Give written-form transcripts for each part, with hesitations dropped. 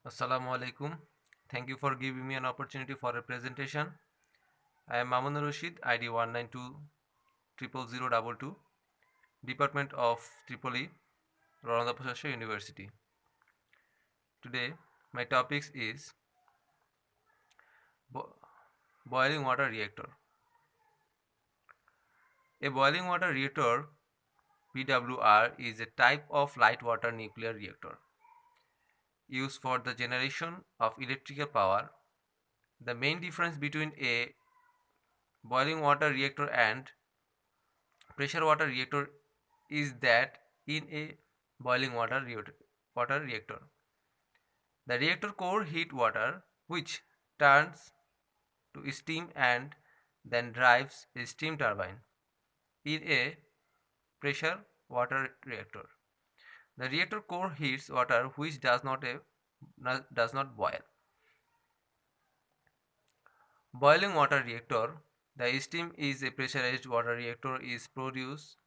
Assalamu alaikum. Thank you for giving me an opportunity for a presentation. I am Mamun Rashid, ID 192000022, Department of Tripoli, Rwanda Professor University. Today, my topics is bo- boiling water reactor. A boiling water reactor (BWR) is a type of light water nuclear reactor used for the generation of electrical power. The main difference between a boiling water reactor and pressure water reactor is that in a boiling water reactor, the reactor core heat water which turns to steam and then drives a steam turbine. In a pressure water reactor, the reactor core heats water which does not boil. Boiling water reactor, the steam is a pressurized water reactor is produced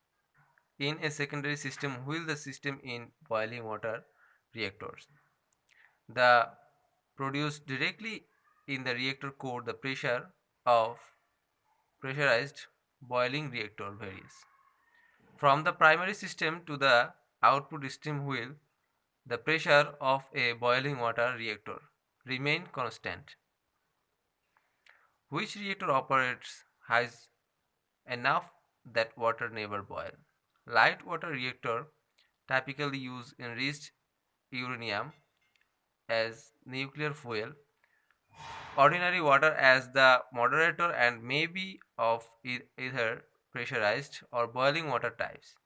in a secondary system while the system in boiling water reactors. The produced directly in the reactor core, the pressure of pressurized boiling reactor varies. From the primary system to the output steam wheel, the pressure of a boiling water reactor remain constant. Which reactor operates has enough that water never boil? Light water reactor typically use enriched uranium as nuclear fuel, ordinary water as the moderator, and may be of either pressurized or boiling water types.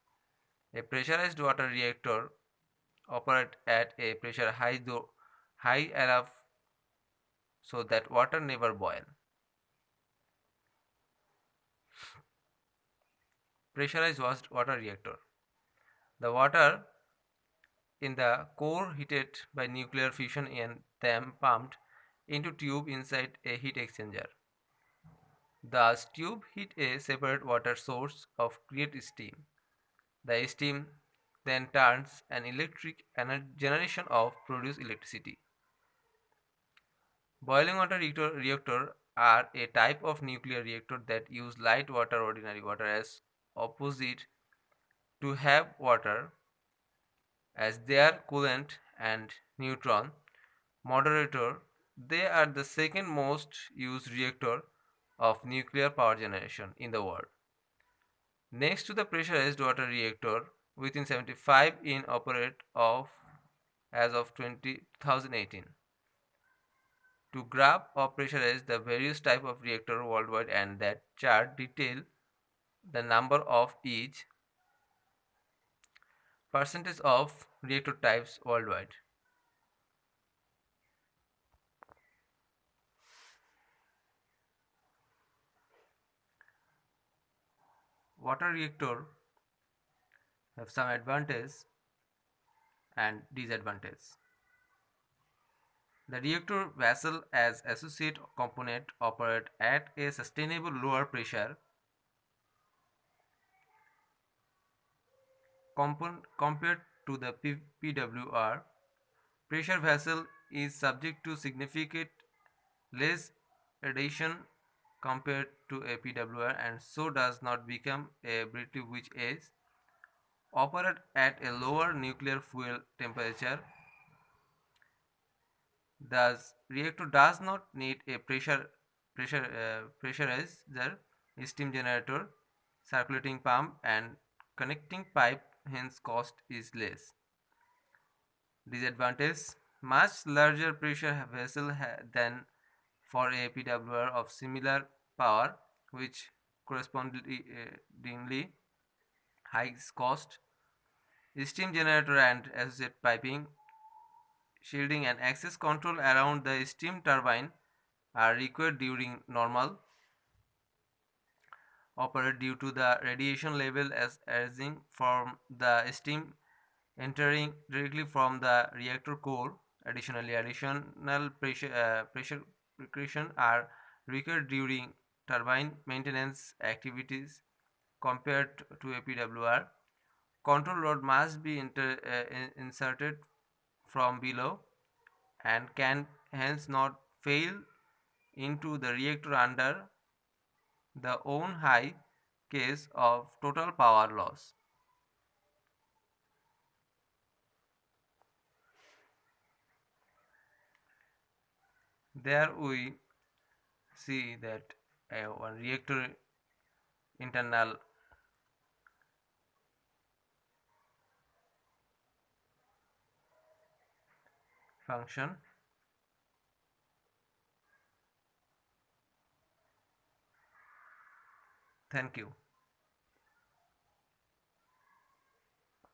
A pressurized water reactor operates at a pressure high enough so that water never boil. Pressurized water reactor. The water in the core heated by nuclear fission and then pumped into tube inside a heat exchanger. The tube heat a separate water source of create steam. The steam then turns an electric generation of produce electricity. Boiling water reactor are a type of nuclear reactor that use light water ordinary water as opposite to have water as their coolant and neutron moderator. They are the second most used reactor of nuclear power generation in the world, next to the pressurized water reactor. Within 75 in operate of as of 2018. To graph or pressurize the various type of reactor worldwide, and that chart detail the number of each percentage of reactor types worldwide. Water reactor have some advantage and disadvantage. The reactor vessel as associate component operate at a sustainable lower pressure compared to the PWR. Pressure vessel is subject to significant less radiation compared to a PWR, and so does not become a brittle, which is operate at a lower nuclear fuel temperature. Thus, reactor does not need a pressurizer, steam generator, circulating pump, and connecting pipe. Hence, cost is less. Disadvantage: much larger pressure vessel than for a PWR of similar power, which correspondingly high cost. Steam generator and associated piping, shielding, and access control around the steam turbine are required during normal operate due to the radiation level as arising from the steam entering directly from the reactor core. Additionally, additional pressure precautions are required during turbine maintenance activities compared to a PWR. Control rod must be inserted from below and can hence not fail into the reactor under the own high case of total power loss. There we see that one reactor internal function. Thank you.